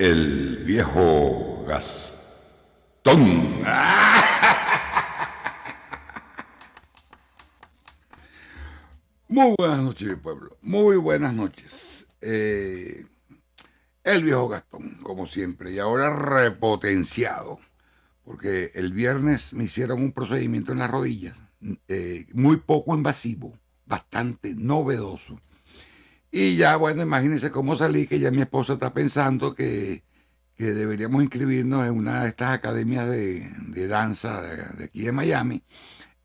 El viejo Gastón. Muy buenas noches, mi pueblo. Muy buenas noches. El viejo Gastón, como siempre, y ahora repotenciado, porque el viernes me hicieron un procedimiento en las rodillas, muy poco invasivo, bastante novedoso. Y ya, bueno, imagínense cómo salí, que ya mi esposa está pensando que deberíamos inscribirnos en una de estas academias de danza de aquí de Miami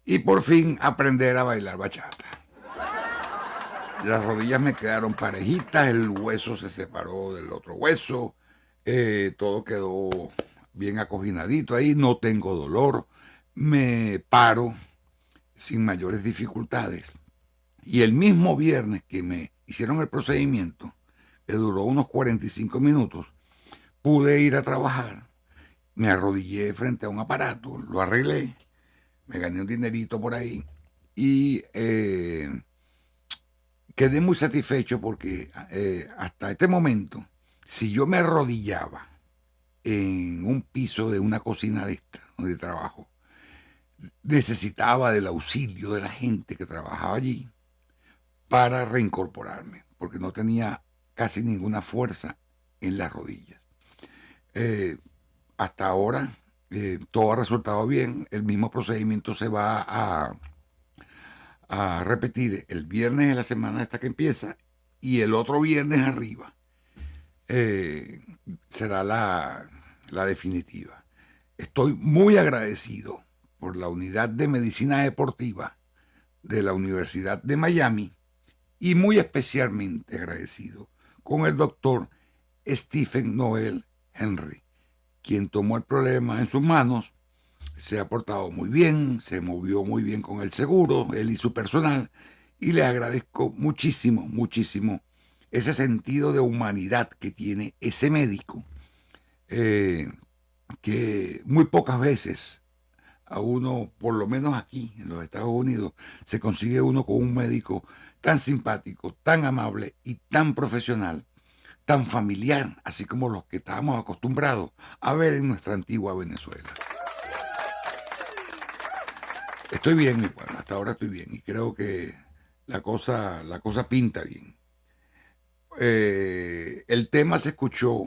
y por fin aprender a bailar bachata. Las rodillas me quedaron parejitas, el hueso se separó del otro hueso, todo quedó bien acojinadito ahí, no tengo dolor, me paro sin mayores dificultades. Y el mismo viernes que me hicieron el procedimiento, que duró unos 45 minutos, pude ir a trabajar, me arrodillé frente a un aparato, lo arreglé, me gané un dinerito por ahí y quedé muy satisfecho porque hasta este momento, si yo me arrodillaba en un piso de una cocina de esta, donde trabajo, necesitaba del auxilio de la gente que trabajaba allí para reincorporarme, porque no tenía casi ninguna fuerza en las rodillas. Hasta ahora todo ha resultado bien, el mismo procedimiento se va a repetir el viernes de la semana esta que empieza y el otro viernes arriba eh, será la definitiva. Estoy muy agradecido por la unidad de medicina deportiva de la Universidad de Miami y muy especialmente agradecido con el doctor Stephen Noel Henry, quien tomó el problema en sus manos, se ha portado muy bien, se movió muy bien con el seguro, él y su personal, y le agradezco muchísimo, muchísimo ese sentido de humanidad que tiene ese médico, que muy pocas veces a uno, por lo menos aquí en los Estados Unidos, se consigue uno con un médico tan simpático, tan amable y tan profesional, tan familiar, así como los que estábamos acostumbrados a ver en nuestra antigua Venezuela. Estoy bien, mi pueblo, hasta ahora estoy bien y creo que la cosa pinta bien. El tema se escuchó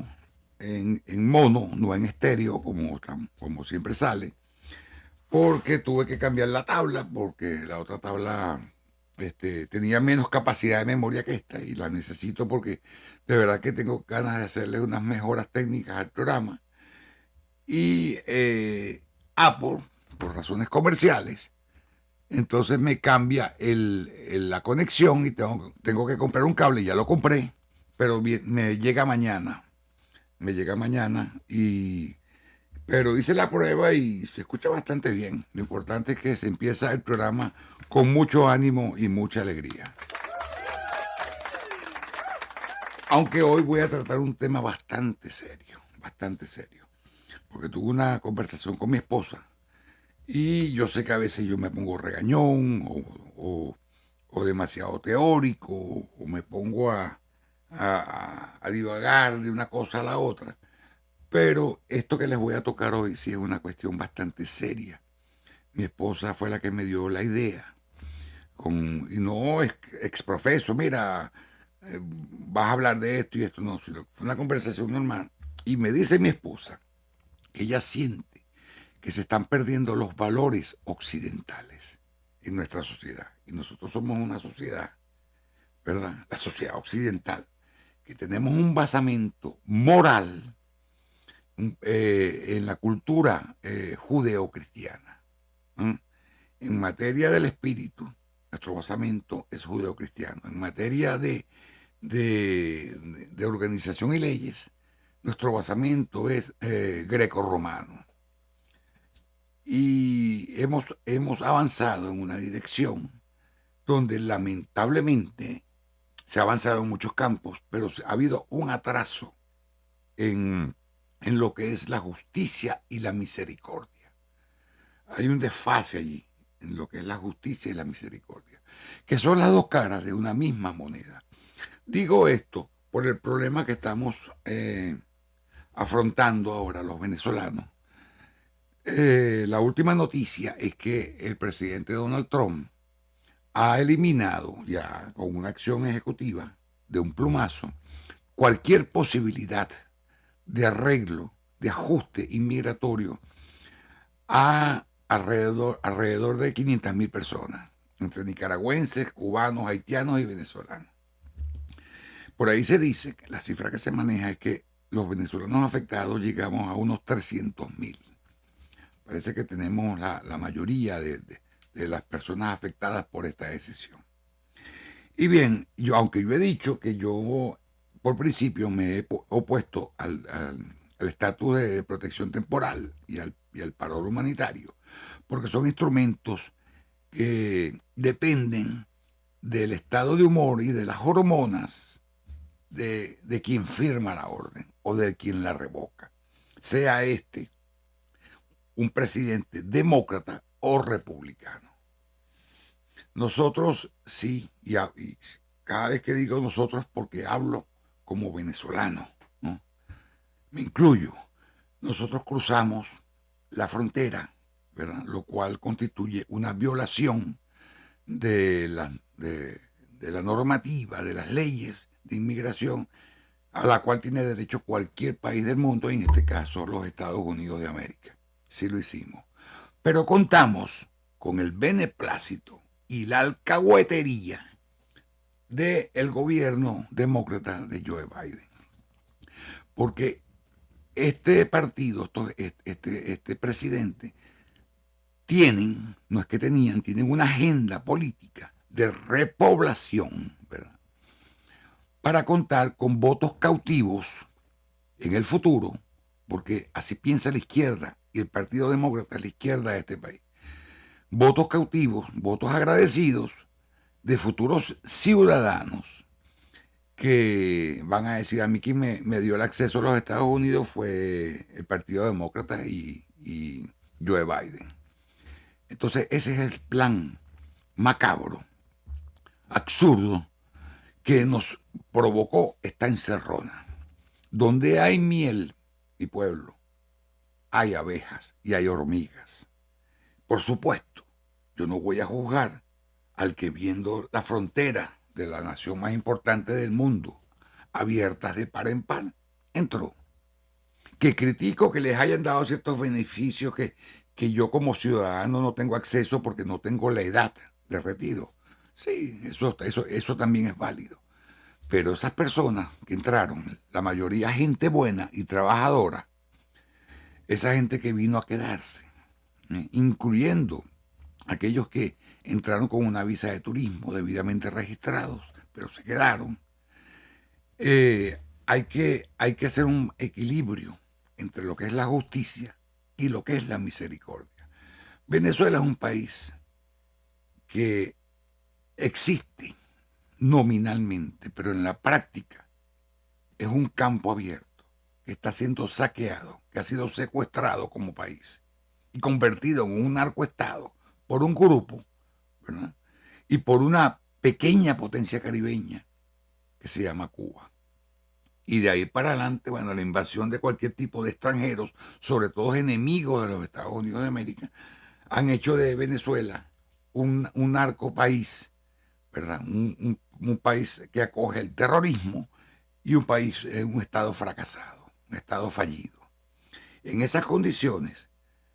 en mono, no en estéreo, como siempre sale, porque tuve que cambiar la tabla, porque la otra tabla tenía menos capacidad de memoria que esta y la necesito porque de verdad que tengo ganas de hacerle unas mejoras técnicas al programa. Y Apple, por razones comerciales, entonces me cambia la conexión y tengo que comprar un cable, ya lo compré, pero me llega mañana. Me llega mañana pero hice la prueba y se escucha bastante bien. Lo importante es que se empieza el programa con mucho ánimo y mucha alegría. Aunque hoy voy a tratar un tema bastante serio, porque tuve una conversación con mi esposa y yo sé que a veces yo me pongo regañón o demasiado teórico o me pongo a divagar de una cosa a la otra. Pero esto que les voy a tocar hoy sí es una cuestión bastante seria. Mi esposa fue la que me dio la idea. Y no es exprofeso, mira, vas a hablar de esto y esto, no, sino fue una conversación normal. Y me dice mi esposa que ella siente que se están perdiendo los valores occidentales en nuestra sociedad. Y nosotros somos una sociedad, ¿verdad? La sociedad occidental, que tenemos un basamento moral en la cultura judeocristiana. ¿Mm? En materia del espíritu, nuestro basamento es judeocristiano. En materia de organización y leyes, nuestro basamento es greco-romano. Y hemos avanzado en una dirección donde lamentablemente se ha avanzado en muchos campos, pero ha habido un atraso en lo que es la justicia y la misericordia. Hay un desfase allí en lo que es la justicia y la misericordia, que son las dos caras de una misma moneda. Digo esto por el problema que estamos afrontando ahora los venezolanos. La última noticia es que el presidente Donald Trump ha eliminado ya con una acción ejecutiva de un plumazo cualquier posibilidad de arreglo, de ajuste inmigratorio a alrededor de 500.000 personas, entre nicaragüenses, cubanos, haitianos y venezolanos. Por ahí se dice que la cifra que se maneja es que los venezolanos afectados llegamos a unos 300.000. Parece que tenemos la mayoría de las personas afectadas por esta decisión. Y bien, aunque yo he dicho que yo por principio me he opuesto al estatus de protección temporal y al paro humanitario, porque son instrumentos que dependen del estado de humor y de las hormonas de quien firma la orden o de quien la revoca, sea un presidente demócrata o republicano. Nosotros sí, y cada vez que digo nosotros porque hablo como venezolano, ¿no? Me incluyo. Nosotros cruzamos la frontera, ¿verdad? Lo cual constituye una violación de la normativa, de las leyes de inmigración a la cual tiene derecho cualquier país del mundo, y en este caso los Estados Unidos de América. Sí lo hicimos. Pero contamos con el beneplácito y la alcahuetería del gobierno demócrata de Joe Biden. Porque este partido, este presidente, no es que tienen una agenda política de repoblación, ¿verdad? Para contar con votos cautivos en el futuro, porque así piensa la izquierda y el Partido Demócrata, la izquierda de este país. Votos cautivos, votos agradecidos de futuros ciudadanos que van a decir: a mí quien me dio el acceso a los Estados Unidos fue el Partido Demócrata y Joe Biden. Entonces ese es el plan macabro, absurdo, que nos provocó esta encerrona. Donde hay miel y pueblo, hay abejas y hay hormigas. Por supuesto, yo no voy a juzgar al que, viendo la frontera de la nación más importante del mundo abiertas de par en par, entró. Que critico que les hayan dado ciertos beneficios que yo como ciudadano no tengo acceso porque no tengo la edad de retiro. Sí, eso también es válido. Pero esas personas que entraron, la mayoría gente buena y trabajadora, esa gente que vino a quedarse, incluyendo aquellos que entraron con una visa de turismo debidamente registrados, pero se quedaron, hay que hacer un equilibrio entre lo que es la justicia y lo que es la misericordia. Venezuela es un país que existe nominalmente, pero en la práctica es un campo abierto que está siendo saqueado, que ha sido secuestrado como país y convertido en un narcoestado por un grupo, ¿verdad? Y por una pequeña potencia caribeña que se llama Cuba. Y de ahí para adelante, bueno, la invasión de cualquier tipo de extranjeros, sobre todo enemigos de los Estados Unidos de América, han hecho de Venezuela un narco país, ¿verdad? Un país que acoge el terrorismo y un país, un estado fracasado, un estado fallido. En esas condiciones,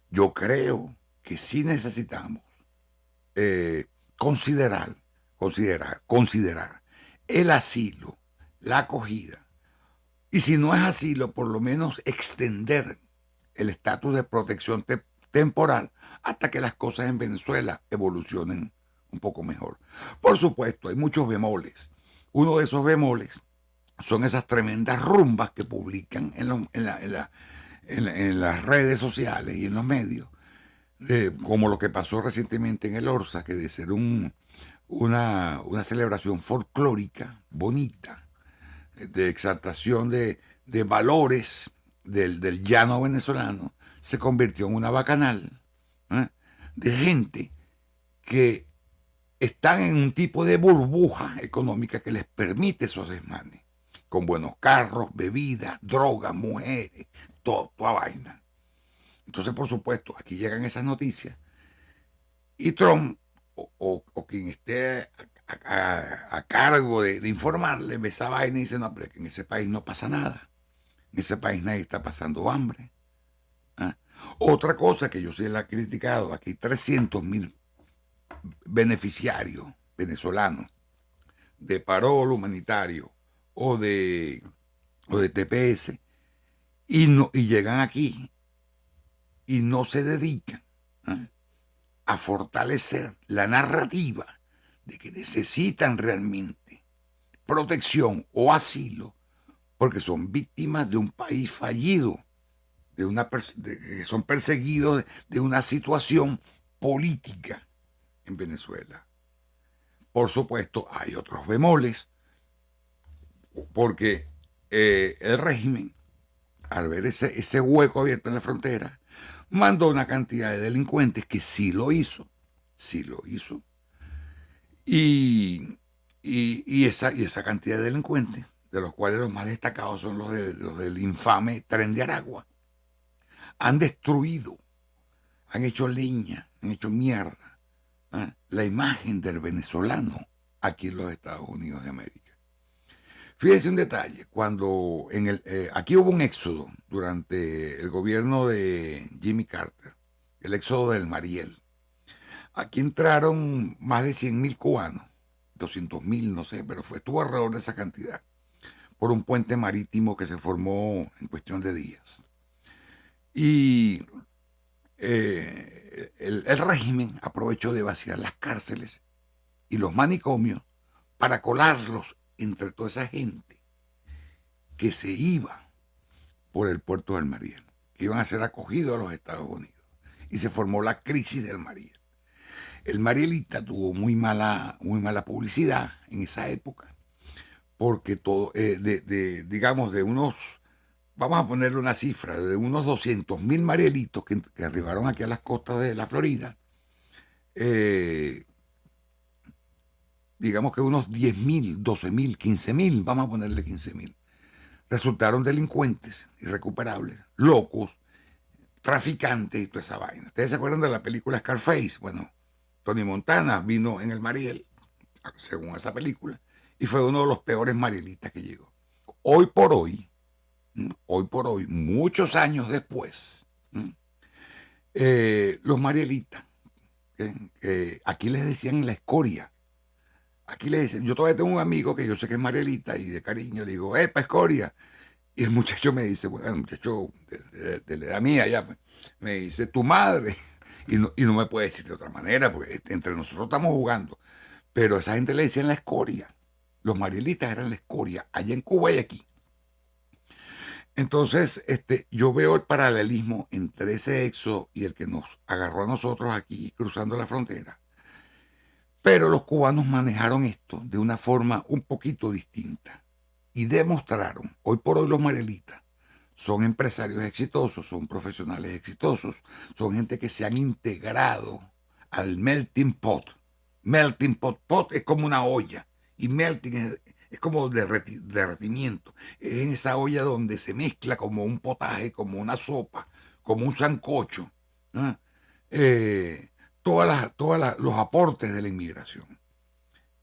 yo creo que sí necesitamos considerar el asilo, la acogida, y si no es asilo, por lo menos extender el estatus de protección temporal hasta que las cosas en Venezuela evolucionen un poco mejor. Por supuesto, hay muchos bemoles. Uno de esos bemoles son esas tremendas rumbas que publican en las redes sociales y en los medios, como lo que pasó recientemente en el Orsa, que de ser una celebración folclórica bonita, de exaltación de valores del llano venezolano, se convirtió en una bacanal, de gente que están en un tipo de burbuja económica que les permite esos desmanes. con buenos carros, bebidas, drogas, mujeres, toda vaina. Entonces, por supuesto, aquí llegan esas noticias y Trump o quien esté a cargo de informarle ve esa vaina y dice, no, pero que en ese país no pasa nada. En ese país nadie está pasando hambre. ¿Ah? Otra cosa que yo sí la he criticado, aquí hay 300.000 beneficiarios venezolanos de parol humanitario o de TPS y llegan aquí y no se dedican a fortalecer la narrativa de que necesitan realmente protección o asilo porque son víctimas de un país fallido, que son perseguidos de una situación política en Venezuela. Por supuesto, hay otros bemoles, porque el régimen, al ver ese hueco abierto en la frontera, mandó una cantidad de delincuentes que sí lo hizo, y esa cantidad de delincuentes, de los cuales los más destacados son los del infame Tren de Aragua, han destruido, han hecho leña, han hecho mierda la imagen del venezolano aquí en los Estados Unidos de América. Fíjese un detalle, cuando aquí hubo un éxodo durante el gobierno de Jimmy Carter, el éxodo del Mariel. Aquí entraron más de 100.000 cubanos, 200.000, no sé, pero estuvo alrededor de esa cantidad, por un puente marítimo que se formó en cuestión de días. Y el régimen aprovechó de vaciar las cárceles y los manicomios para colarlos entre toda esa gente que se iba por el puerto del Mariel, que iban a ser acogidos a los Estados Unidos. Y se formó la crisis del Mariel. El Marielita tuvo muy mala publicidad en esa época, porque todo, digamos, de unos, vamos a ponerle una cifra, de unos 200.000 marielitos que arribaron aquí a las costas de la Florida, digamos que unos 10.000, 12.000, 15.000, vamos a ponerle 15.000, resultaron delincuentes irrecuperables, locos, traficantes y toda esa vaina. ¿Ustedes se acuerdan de la película Scarface? Bueno, Tony Montana vino en el Mariel, según esa película, y fue uno de los peores marielistas que llegó. Hoy por hoy, muchos años después, los marielistas, aquí les decían la escoria. Aquí le dicen, yo todavía tengo un amigo que yo sé que es marielita y de cariño le digo, ¡epa, escoria! Y el muchacho me dice, bueno, el muchacho de la edad mía ya, me dice, tu madre. Y no me puede decir de otra manera, porque entre nosotros estamos jugando. Pero esa gente le decían la escoria. Los marielitas eran la escoria, allá en Cuba y aquí. Entonces, yo veo el paralelismo entre ese éxodo y el que nos agarró a nosotros aquí cruzando la frontera. Pero los cubanos manejaron esto de una forma un poquito distinta y demostraron, hoy por hoy los marielitas son empresarios exitosos, son profesionales exitosos, son gente que se han integrado al melting pot. Melting pot es como una olla y melting es como derretimiento. Es en esa olla donde se mezcla como un potaje, como una sopa, como un sancocho, ¿no? Todos los aportes de la inmigración.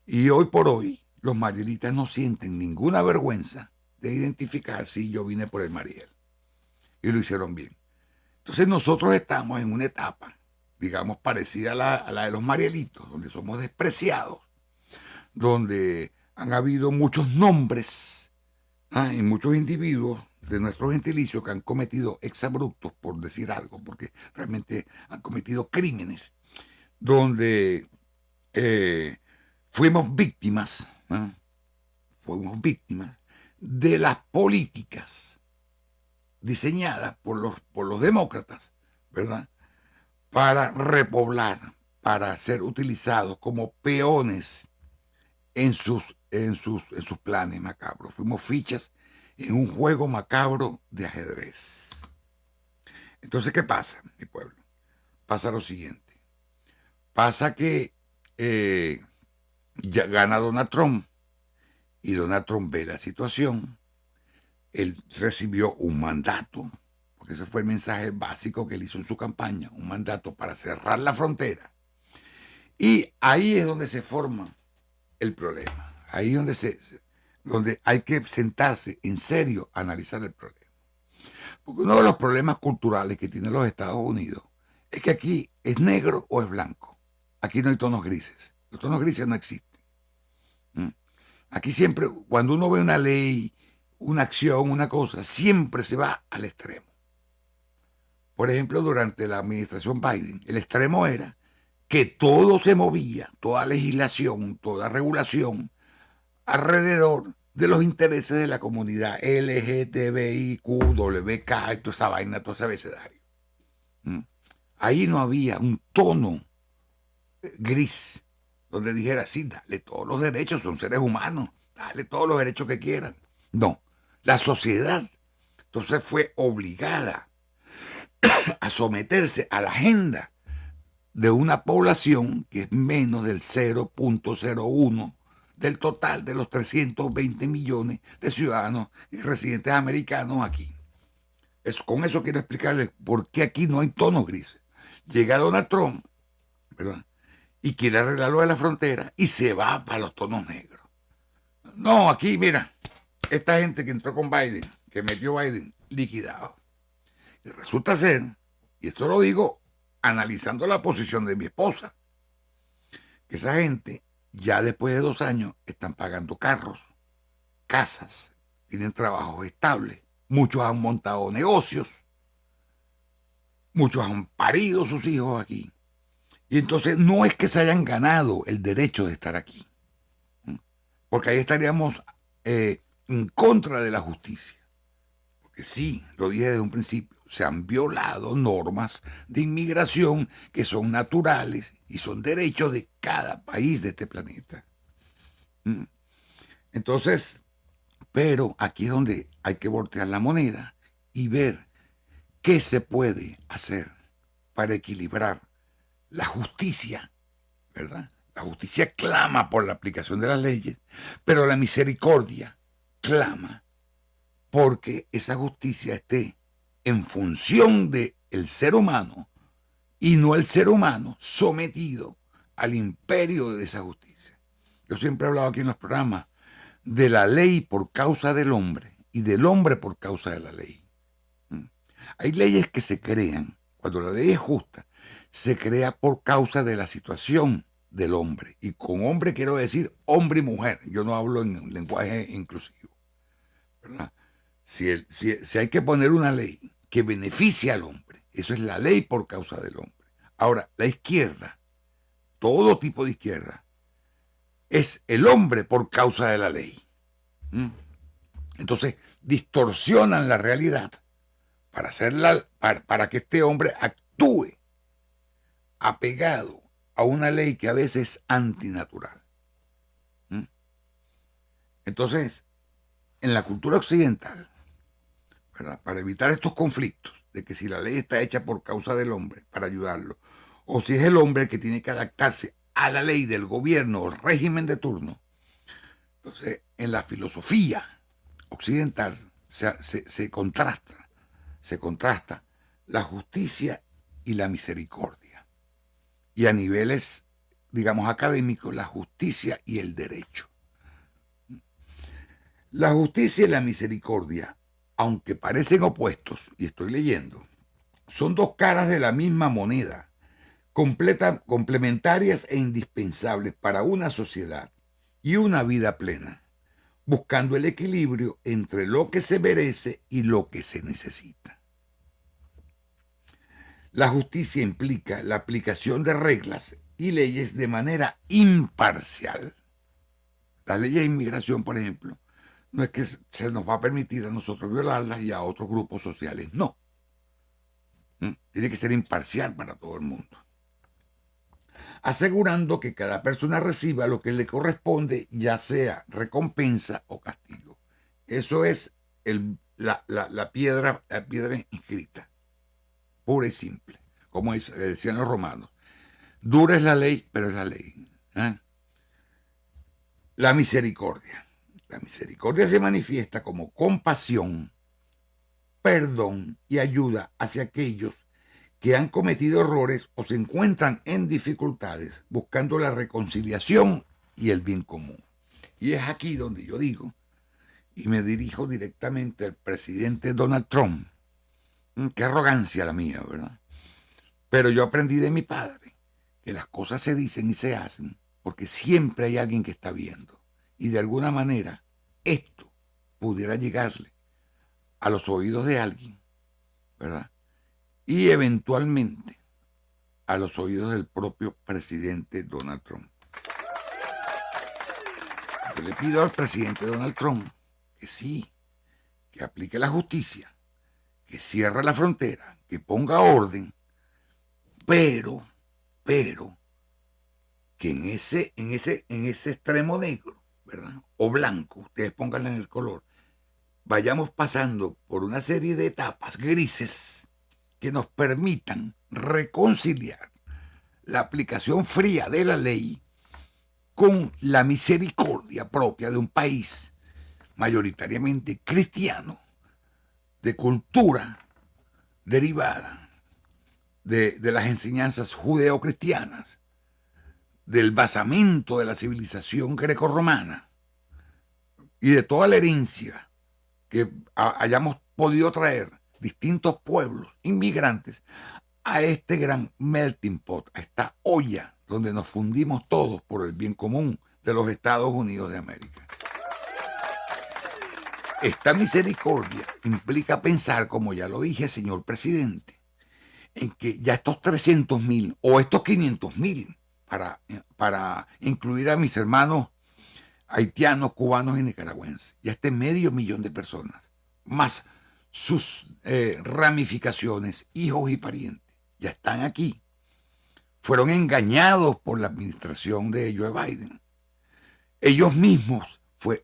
Y hoy por hoy, los marielitas no sienten ninguna vergüenza de identificar si yo vine por el Mariel. Y lo hicieron bien. Entonces nosotros estamos en una etapa, digamos, parecida a la de los marielitos, donde somos despreciados, donde han habido muchos nombres y muchos individuos de nuestro gentilicio que han cometido exabruptos, por decir algo, porque realmente han cometido crímenes, donde fuimos víctimas de las políticas diseñadas por los demócratas, ¿verdad? Para repoblar, para ser utilizados como peones en sus planes macabros. Fuimos fichas en un juego macabro de ajedrez. Entonces, ¿qué pasa, mi pueblo? Pasa lo siguiente. Pasa que ya gana Donald Trump Y Donald Trump ve la situación, él recibió un mandato, porque ese fue el mensaje básico que él hizo en su campaña, un mandato para cerrar la frontera. Y ahí es donde se forma el problema, ahí es donde hay que sentarse en serio a analizar el problema. Porque uno de los problemas culturales que tienen los Estados Unidos es que aquí es negro o es blanco. Aquí no hay tonos grises. Los tonos grises no existen. ¿Mm? Aquí siempre, cuando uno ve una ley, una acción, una cosa, siempre se va al extremo. Por ejemplo, durante la administración Biden, el extremo era que todo se movía, toda legislación, toda regulación, alrededor de los intereses de la comunidad LGTBIQ, WK, toda esa vaina, todo ese abecedario. ¿Mm? Ahí no había un tono gris donde dijera, sí, dale todos los derechos, son seres humanos, dale todos los derechos que quieran. No, la sociedad entonces fue obligada a someterse a la agenda de una población que es menos del 0.01 del total de los 320 millones de ciudadanos y residentes americanos aquí. Con eso quiero explicarles por qué aquí no hay tonos grises. Llega Donald Trump, ¿verdad?, y quiere arreglar lo de la frontera y se va para los tonos negros. No, aquí, mira, esta gente que entró con Biden, que metió Biden, liquidado. Y resulta ser, y esto lo digo analizando la posición de mi esposa, que esa gente ya después de 2 años están pagando carros, casas, tienen trabajos estables, muchos han montado negocios, muchos han parido sus hijos aquí. Y entonces no es que se hayan ganado el derecho de estar aquí, porque ahí estaríamos en contra de la justicia. Porque sí, lo dije desde un principio, se han violado normas de inmigración que son naturales y son derechos de cada país de este planeta. Entonces, pero aquí es donde hay que voltear la moneda y ver qué se puede hacer para equilibrar la justicia, ¿verdad? La justicia clama por la aplicación de las leyes, pero la misericordia clama porque esa justicia esté en función del ser humano y no el ser humano sometido al imperio de esa justicia. Yo siempre he hablado aquí en los programas de la ley por causa del hombre y del hombre por causa de la ley. Hay leyes que se crean, cuando la ley es justa, se crea por causa de la situación del hombre. Y con hombre quiero decir hombre y mujer. Yo no hablo en lenguaje inclusivo, ¿verdad? Si hay que poner una ley que beneficie al hombre, eso es la ley por causa del hombre. Ahora, la izquierda, todo tipo de izquierda, es el hombre por causa de la ley. Entonces, distorsionan la realidad para que este hombre actúe apegado a una ley que a veces es antinatural. Entonces, en la cultura occidental, ¿verdad?, para evitar estos conflictos, de que si la ley está hecha por causa del hombre, para ayudarlo, o si es el hombre el que tiene que adaptarse a la ley del gobierno o régimen de turno, entonces en la filosofía occidental se contrasta la justicia y la misericordia. Y a niveles, digamos, académicos, la justicia y el derecho. La justicia y la misericordia, aunque parecen opuestos, y estoy leyendo, son dos caras de la misma moneda, complementarias e indispensables para una sociedad y una vida plena, buscando el equilibrio entre lo que se merece y lo que se necesita. La justicia implica la aplicación de reglas y leyes de manera imparcial. Las leyes de inmigración, por ejemplo, no es que se nos va a permitir a nosotros violarlas y a otros grupos sociales, no. Tiene que ser imparcial para todo el mundo, asegurando que cada persona reciba lo que le corresponde, ya sea recompensa o castigo. Eso es la piedra inscrita, pura y simple, como decían los romanos. Dura es la ley, pero es la ley. La misericordia. La misericordia se manifiesta como compasión, perdón y ayuda hacia aquellos que han cometido errores o se encuentran en dificultades, buscando la reconciliación y el bien común. Y es aquí donde yo digo, y me dirijo directamente al presidente Donald Trump. Qué arrogancia la mía, ¿verdad? Pero yo aprendí de mi padre que las cosas se dicen y se hacen porque siempre hay alguien que está viendo. Y de alguna manera esto pudiera llegarle a los oídos de alguien, ¿verdad? Y eventualmente a los oídos del propio presidente Donald Trump. Yo le pido al presidente Donald Trump que sí, que aplique la justicia, que cierre la frontera, que ponga orden, pero que en ese extremo negro, ¿verdad? O blanco, ustedes pónganle en el color, vayamos pasando por una serie de etapas grises que nos permitan reconciliar la aplicación fría de la ley con la misericordia propia de un país mayoritariamente cristiano, de cultura derivada de las enseñanzas judeocristianas, del basamento de la civilización grecorromana y de toda la herencia que hayamos podido traer distintos pueblos inmigrantes a este gran melting pot, a esta olla donde nos fundimos todos por el bien común de los Estados Unidos de América. Esta misericordia implica pensar, como ya lo dije, señor presidente, en que ya estos 300,000 o estos 500,000, para incluir a mis hermanos haitianos, cubanos y nicaragüenses, ya este 500,000 de personas, más sus ramificaciones, hijos y parientes, ya están aquí. Fueron engañados por la administración de Joe Biden. Ellos mismos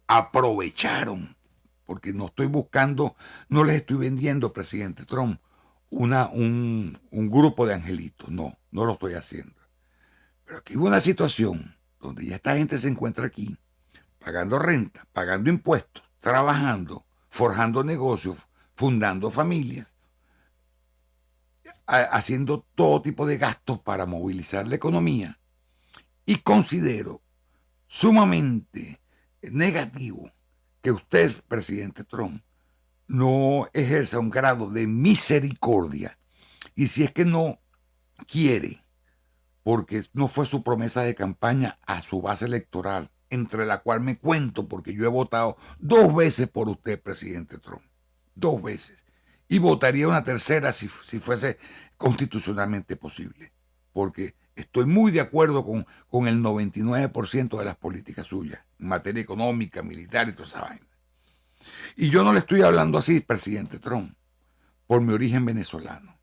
aprovecharon, porque no estoy buscando, no les estoy vendiendo, presidente Trump, un grupo de angelitos. No lo estoy haciendo. Pero aquí hubo una situación donde ya esta gente se encuentra aquí, pagando renta, pagando impuestos, trabajando, forjando negocios, fundando familias, haciendo todo tipo de gastos para movilizar la economía. Y considero sumamente negativo que usted, presidente Trump, no ejerza un grado de misericordia. Y si es que no quiere, porque no fue su promesa de campaña a su base electoral, entre la cual me cuento porque yo he votado 2 veces por usted, presidente Trump. 2 veces. Y votaría una tercera si fuese constitucionalmente posible. Porque estoy muy de acuerdo con el 99% de las políticas suyas en materia económica, militar y toda esa vaina. Y yo no le estoy hablando así, presidente Trump, por mi origen venezolano.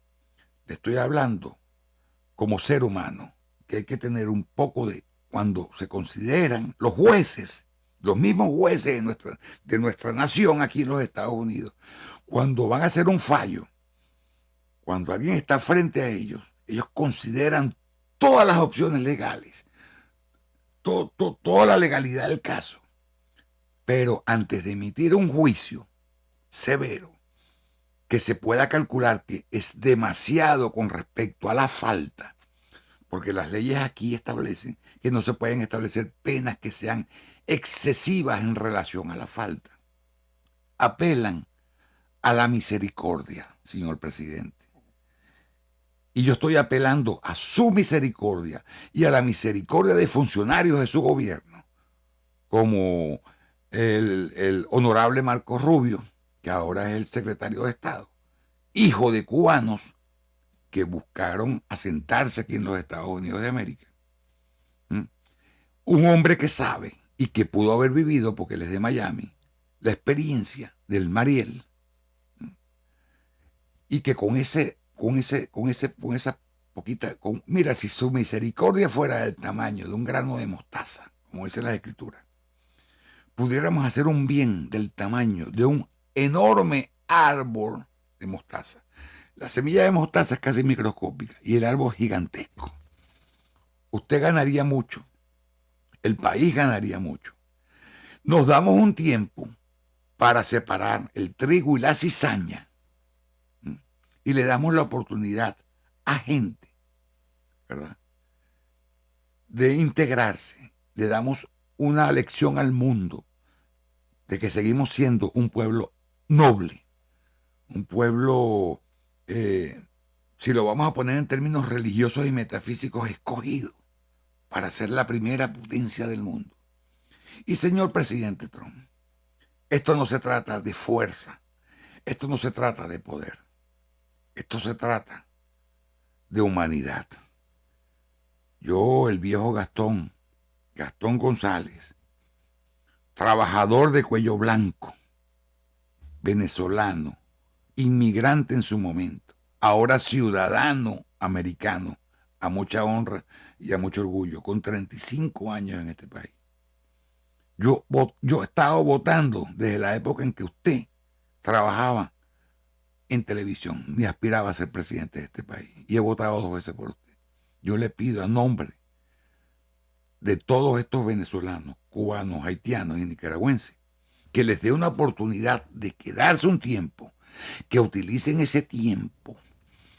Le estoy hablando como ser humano, que hay que tener un poco de, cuando se consideran los jueces, los mismos jueces de nuestra nación aquí en los Estados Unidos, cuando van a hacer un fallo, cuando alguien está frente a ellos consideran todas las opciones legales, toda la legalidad del caso, pero antes de emitir un juicio severo, que se pueda calcular que es demasiado con respecto a la falta, porque las leyes aquí establecen que no se pueden establecer penas que sean excesivas en relación a la falta. Apelan a la misericordia, señor presidente. Y yo estoy apelando a su misericordia y a la misericordia de funcionarios de su gobierno, como el honorable Marco Rubio, que ahora es el secretario de Estado, hijo de cubanos que buscaron asentarse aquí en los Estados Unidos de América. Un hombre que sabe y que pudo haber vivido, porque él es de Miami, la experiencia del Mariel, y que con esa poquita, mira, si su misericordia fuera del tamaño de un grano de mostaza, como dice la Escritura, pudiéramos hacer un bien del tamaño de un enorme árbol de mostaza. La semilla de mostaza es casi microscópica y el árbol gigantesco. Usted ganaría mucho, el país ganaría mucho. nos damos un tiempo para separar el trigo y la cizaña, ¿m? Y le damos la oportunidad a gente, ¿verdad?, de integrarse. Le damos una lección al mundo de que seguimos siendo un pueblo noble, un pueblo, si lo vamos a poner en términos religiosos y metafísicos, escogido para ser la primera potencia del mundo. Y señor presidente Trump, esto no se trata de fuerza, esto no se trata de poder, esto se trata de humanidad. Yo, el viejo Gastón González, trabajador de cuello blanco, venezolano, inmigrante en su momento, ahora ciudadano americano, a mucha honra y a mucho orgullo, con 35 años en este país. Yo he estado votando desde la época en que usted trabajaba en televisión y aspiraba a ser presidente de este país. Y he votado 2 veces por usted. Yo le pido a nombre de todos estos venezolanos, cubanos, haitianos y nicaragüenses que les dé una oportunidad de quedarse un tiempo, que utilicen ese tiempo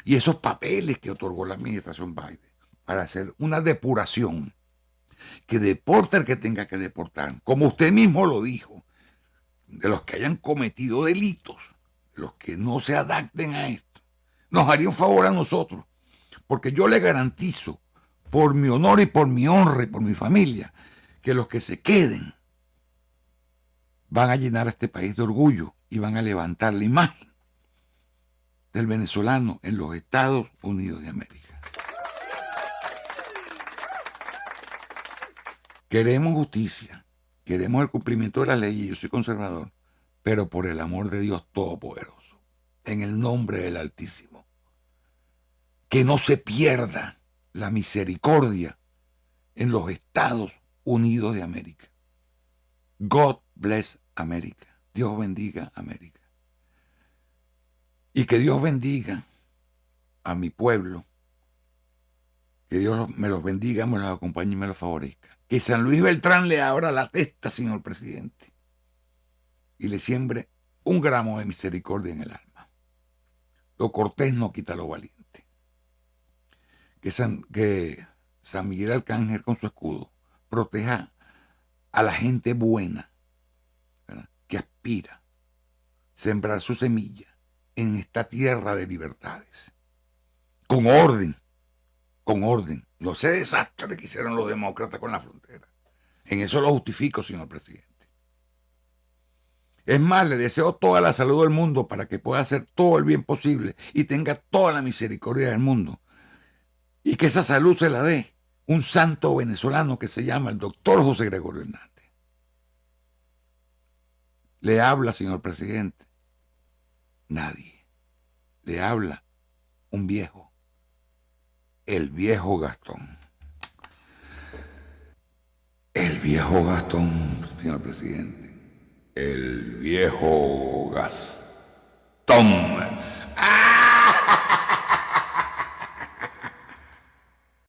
y esos papeles que otorgó la administración Biden para hacer una depuración, que deporte al que tenga que deportar, como usted mismo lo dijo, de los que hayan cometido delitos, de los que no se adapten a esto. Nos haría un favor a nosotros, porque yo le garantizo, por mi honor y por mi honra y por mi familia, que los que se queden van a llenar a este país de orgullo y van a levantar la imagen del venezolano en los Estados Unidos de América. Queremos justicia, queremos el cumplimiento de la ley, y yo soy conservador, pero por el amor de Dios Todopoderoso, en el nombre del Altísimo, que no se pierda la misericordia en los Estados Unidos de América. God bless America. Dios bendiga América. Y que Dios bendiga a mi pueblo. Que Dios me los bendiga, me los acompañe y me los favorezca. Que San Luis Beltrán le abra la testa, señor presidente, y le siembre 1 gramo de misericordia en el alma. Lo cortés no quita lo valiente. Que San Miguel Arcángel con su escudo proteja a la gente buena, ¿verdad?, que aspira a sembrar su semilla en esta tierra de libertades. Con orden. No ese desastre que hicieron los demócratas con la frontera. En eso lo justifico, señor presidente. Es más, le deseo toda la salud del mundo para que pueda hacer todo el bien posible y tenga toda la misericordia del mundo. Y que esa salud se la dé un santo venezolano que se llama el doctor José Gregorio Hernández. Le habla, señor presidente, nadie. Le habla un viejo, el viejo Gastón. El viejo Gastón, señor presidente. El viejo Gastón.